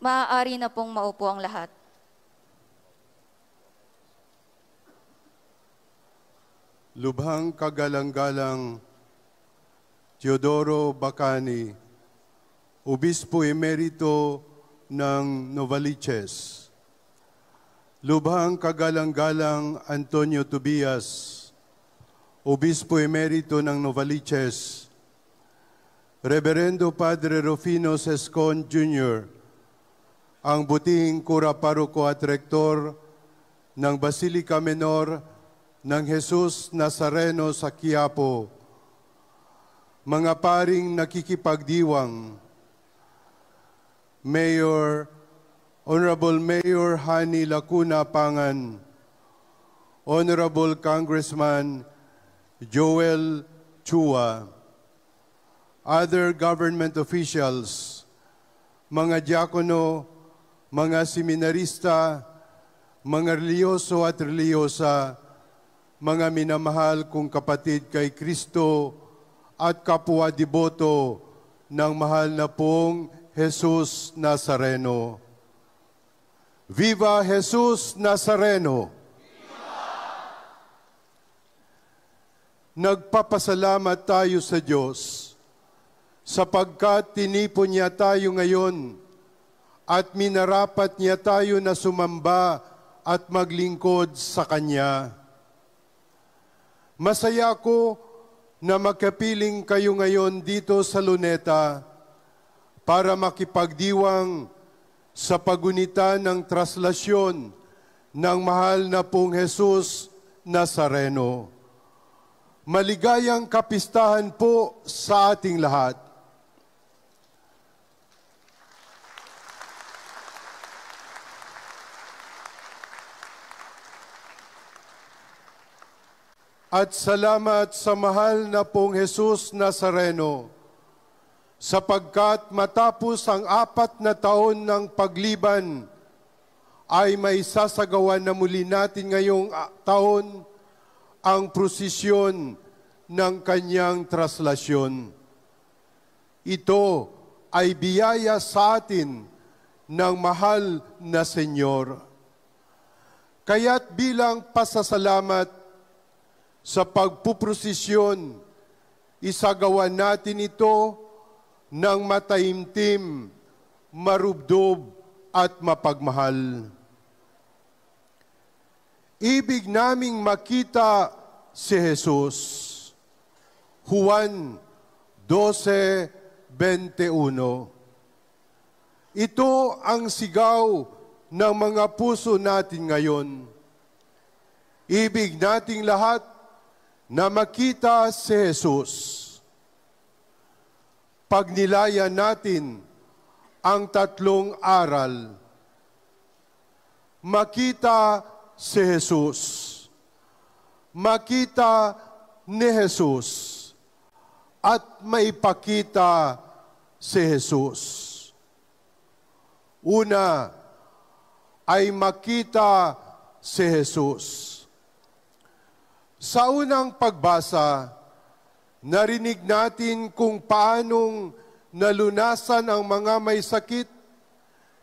Maaari na pong maupo ang lahat. Lubhang kagalang-galang Teodoro Bacani, Obispo Emerito ng Novaliches. Lubhang kagalang-galang Antonio Tobias, Obispo Emerito ng Novaliches. Reverendo Padre Rufino Sescon Jr., ang butihing kura paroko at rektor ng Basilica Menor ng Jesus Nazareno sa Quiapo, mga paring nakikipagdiwang, Honorable Mayor Hani Lacuna Pangan, Honorable Congressman Joel Chua, other government officials, mga diakono, mga seminarista, mga reliyoso at reliyosa, mga minamahal kong kapatid kay Kristo at kapwa deboto ng mahal na pong Jesus Nazareno. Viva Jesus Nazareno! Nagpapasalamat tayo sa Diyos sapagkat tinipon niya tayo ngayon at minarapat niya tayo na sumamba at maglingkod sa Kanya. Masaya ako na makapiling kayo ngayon dito sa Luneta para makipagdiwang sa pagunita ng traslasyon ng mahal na pong Jesus Nazareno. Maligayang kapistahan po sa ating lahat. At salamat sa mahal na pong Jesus Nazareno, sapagkat matapos ang 4 na taon ng pagliban, ay may sasagawan na muli natin ngayong taon ang prosesyon ng kanyang traslasyon. Ito ay biyaya sa atin ng mahal na Senyor. Kaya't bilang pasasalamat sa pagpuprosesyon, isagawa natin ito ng mataimtim, marubdob at mapagmahal. Ibig naming makita si Jesus. Juan 12:21. Ito ang sigaw ng mga puso natin ngayon. Ibig nating lahat na makita si Jesus. Pagnilayan natin ang 3 aral. Makita si Jesus. Makita ni Jesus. At maipakita si Jesus. Una ay makita si Jesus. Sa unang pagbasa, narinig natin kung paanong nalunasan ang mga may sakit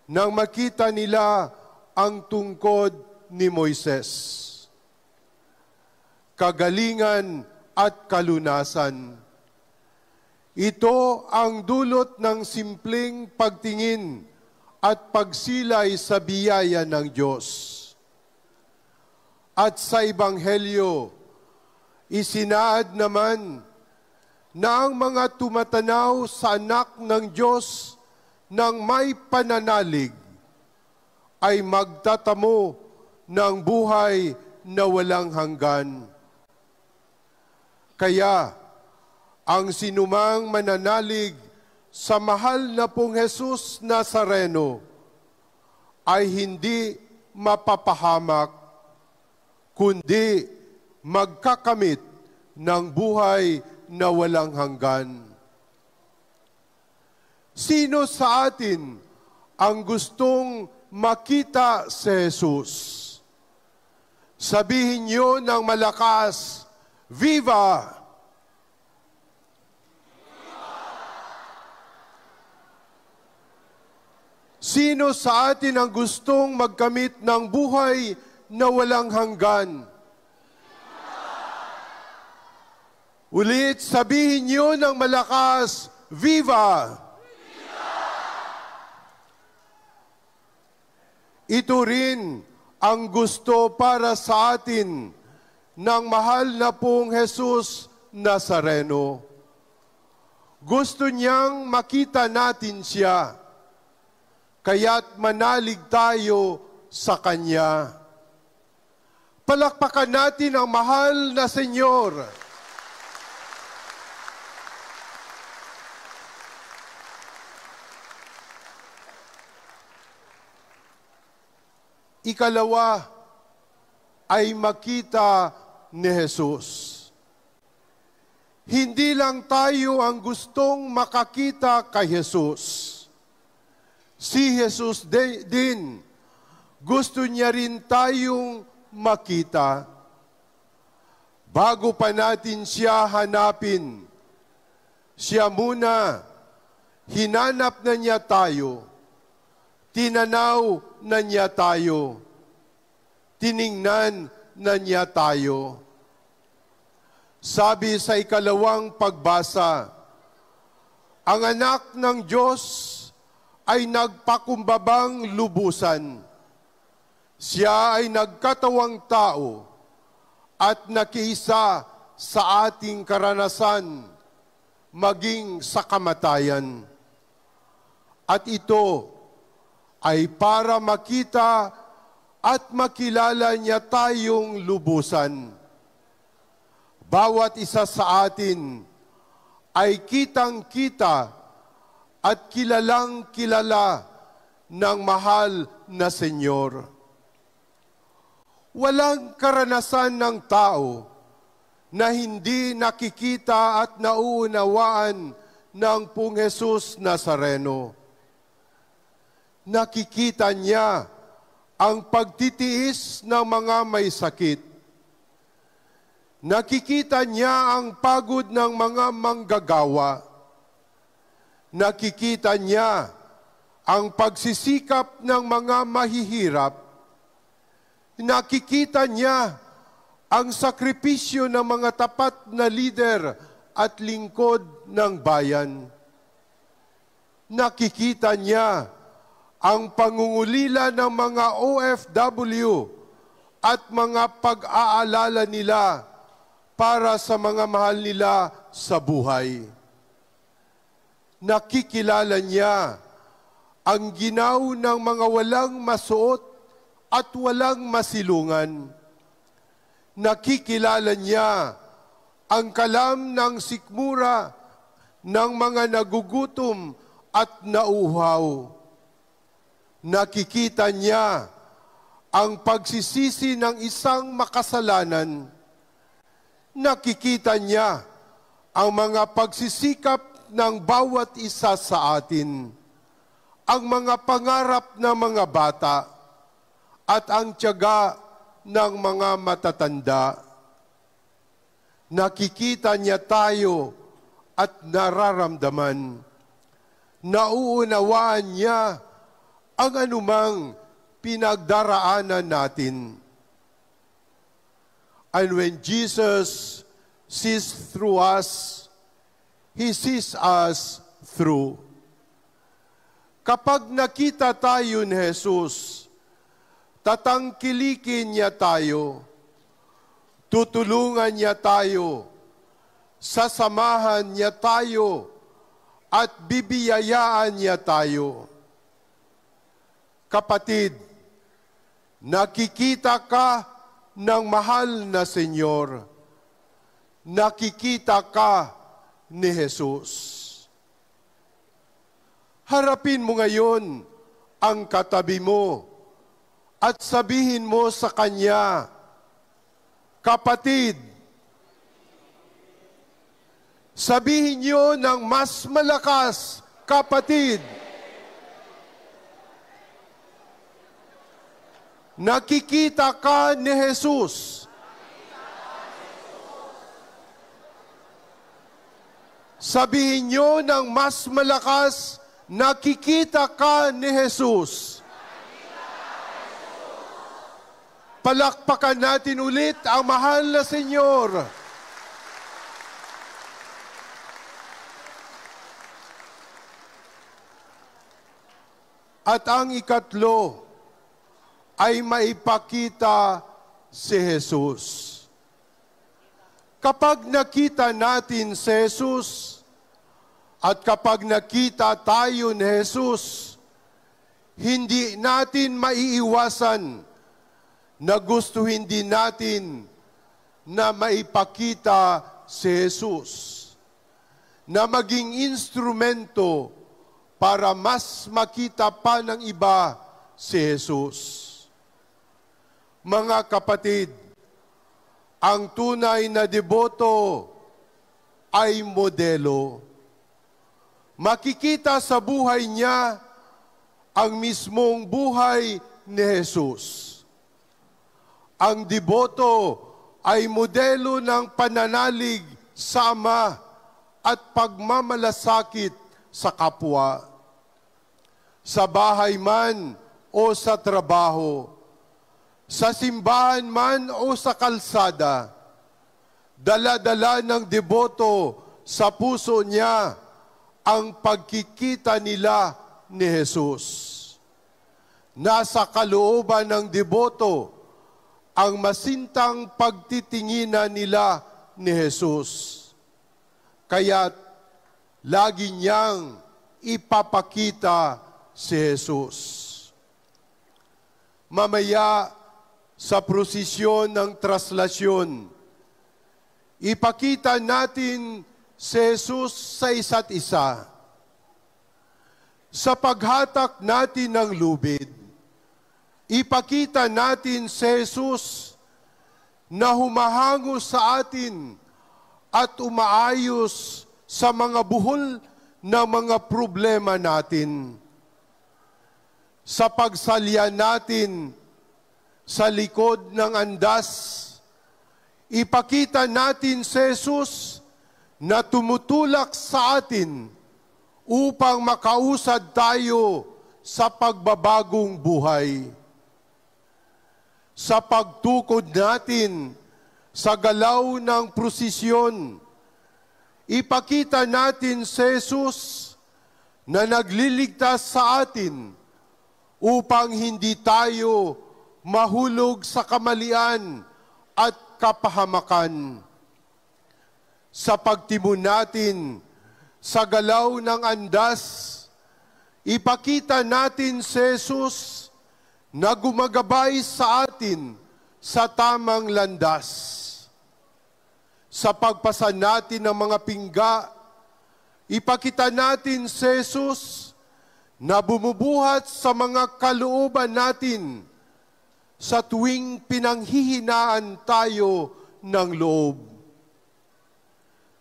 nang makita nila ang tungkod ni Moises. Kagalingan at kalunasan. Ito ang dulot ng simpleng pagtingin at pagsilay sa biyaya ng Diyos. At sa Ebanghelyo, isinaad naman na ang mga tumatanaw sa anak ng Diyos ng may pananalig ay magtatamo ng buhay na walang hanggan. Kaya, ang sinumang mananalig sa mahal na pong Jesus Nazareno ay hindi mapapahamak, kundi magkakamit ng buhay na walang hanggan. Sino sa atin ang gustong makita si Jesus? Sabihin niyo ng malakas, Viva! Sino sa atin ang gustong magkamit ng buhay na walang hanggan? Ulit, sabihin niyo ng malakas, Viva! Ito rin ang gusto para sa atin ng mahal na pong Jesus Nazareno. Gusto niyang makita natin siya, kaya't manalig tayo sa Kanya. Palakpakan natin ang mahal na Senyor. Ikalawa ay makita ni Jesus. Hindi lang tayo ang gustong makakita kay Jesus. Si Jesus din, gusto niya rin tayong makita. Bago pa natin siya hanapin, siya muna, hinanap na niya tayo. Tinanaw na niya tayo. Tiningnan na niya tayo. Sabi sa ikalawang pagbasa, ang anak ng Diyos ay nagpakumbabang lubusan. Siya ay nagkatawang tao at nakiisa sa ating karanasan, maging sa kamatayan. At ito ay para makita at makilala niya tayong lubusan. Bawat isa sa atin ay kitang-kita at kilalang-kilala ng mahal na Senyor. Walang karanasan ng tao na hindi nakikita at nauunawaan ng Pong Jesus Nazareno. Nakikita niya ang pagtitiis ng mga may sakit. Nakikita niya ang pagod ng mga manggagawa. Nakikita niya ang pagsisikap ng mga mahihirap. Nakikita niya ang sakripisyo ng mga tapat na lider at lingkod ng bayan. Nakikita niya ang pangungulila ng mga OFW at mga pag-aalala nila para sa mga mahal nila sa buhay. Nakikilala niya ang ginaw ng mga walang masuot at walang masilungan. Nakikilala niya ang kalam ng sikmura ng mga nagugutom at nauuhaw. Nakikita niya ang pagsisisi ng isang makasalanan. Nakikita niya ang mga pagsisikap ng bawat isa sa atin, ang mga pangarap ng mga bata, at ang tiyaga ng mga matatanda. Nakikita niya tayo at nararamdaman. Nauunawaan niya ang anumang pinagdaraanan natin. And when Jesus sees through us, He sees us through. Kapag nakita tayo ni Jesus, tatangkilikin niya tayo, tutulungan niya tayo, sasamahan niya tayo, at bibiyayaan niya tayo. Kapatid, nakikita ka ng mahal na Senyor. Nakikita ka ni Jesus. Harapin mo ngayon ang katabi mo at sabihin mo sa kanya, kapatid, sabihin niyo ng mas malakas, kapatid, nakikita ka ni Jesus. Sabihin niyo ng mas malakas, nakikita ka ni Jesus. Palakpakan natin ulit ang mahal na Senyor. At ang ikatlo ay maipakita si Jesus. Kapag nakita natin si Jesus at kapag nakita tayo ni Jesus, hindi natin maiiwasan na gustuhin din natin na maipakita si Jesus, na maging instrumento para mas makita pa ng iba si Jesus. Mga kapatid, ang tunay na deboto ay modelo. Makikita sa buhay niya ang mismong buhay ni Jesus. Ang deboto ay modelo ng pananalig sa Ama at pagmamalasakit sa kapwa. Sa bahay man o sa trabaho, sa simbahan man o sa kalsada, dala-dala ng deboto sa puso niya ang pagkikita nila ni Jesus. Nasa kalooban ng deboto ang masintang pagtitinginan nila ni Jesus. Kaya't lagi niyang ipapakita si Jesus. Mamaya sa prosesyon ng traslasyon, ipakita natin si Jesus sa isa't isa. Sa paghatak natin ng lubid, ipakita natin si Jesus na humahango sa atin at umaayos sa mga buhol na mga problema natin. Sa pagsalya natin sa likod ng andas, ipakita natin si Jesus na tumutulak sa atin upang makausad tayo sa pagbabagong buhay. Sa pagtukod natin sa galaw ng prosesyon, ipakita natin si Jesus na nagliligtas sa atin upang hindi tayo mahulog sa kamalian at kapahamakan. Sa pagtimon natin sa galaw ng andas, ipakita natin si Jesus na gumagabay sa atin sa tamang landas. Sa pagpasan natin ng mga pingga, ipakita natin si Jesus na bumubuhat sa mga kalooban natin sa tuwing pinanghihinaan tayo ng loob.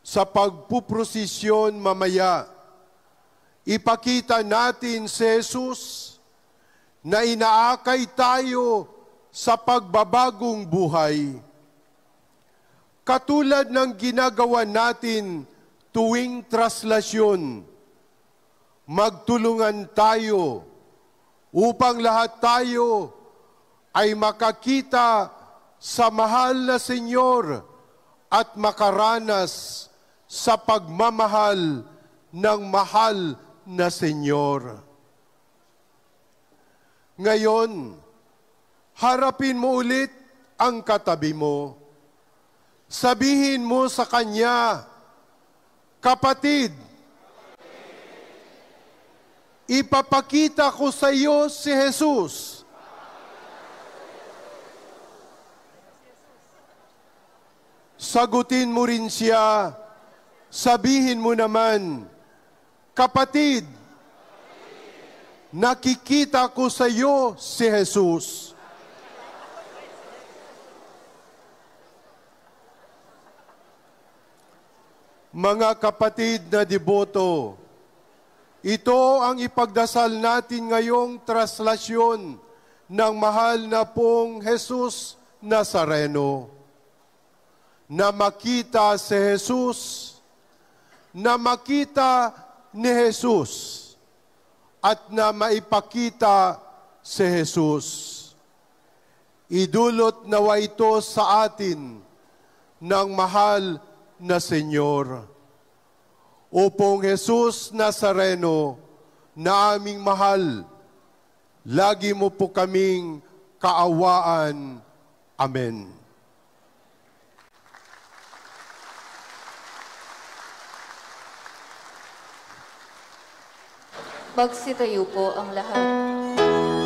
Sa pagpuprosesyon mamaya, ipakita natin si Jesus na inaakay tayo sa pagbabagong buhay. Katulad ng ginagawa natin tuwing traslasyon, magtulungan tayo upang lahat tayo ay makakita sa mahal na Senyor at makaranas sa pagmamahal ng mahal na Senyor. Ngayon, harapin mo ulit ang katabi mo. Sabihin mo sa kanya, kapatid, ipapakita ko sa iyo si Jesus. Sagutin mo rin siya, sabihin mo naman, kapatid, nakikita ko sa iyo si Jesus. Mga kapatid na deboto, ito ang ipagdasal natin ngayong traslasyon ng mahal na pong Jesus Nazareno. Na makita si Jesus, na makita ni Jesus at na maipakita si Jesus. Idulot nawa ito sa atin ng mahal na Senyor. O pong Jesus Nazareno na aming mahal, lagi mo po kaming kaawaan. Amen. Magsitayo po ang lahat.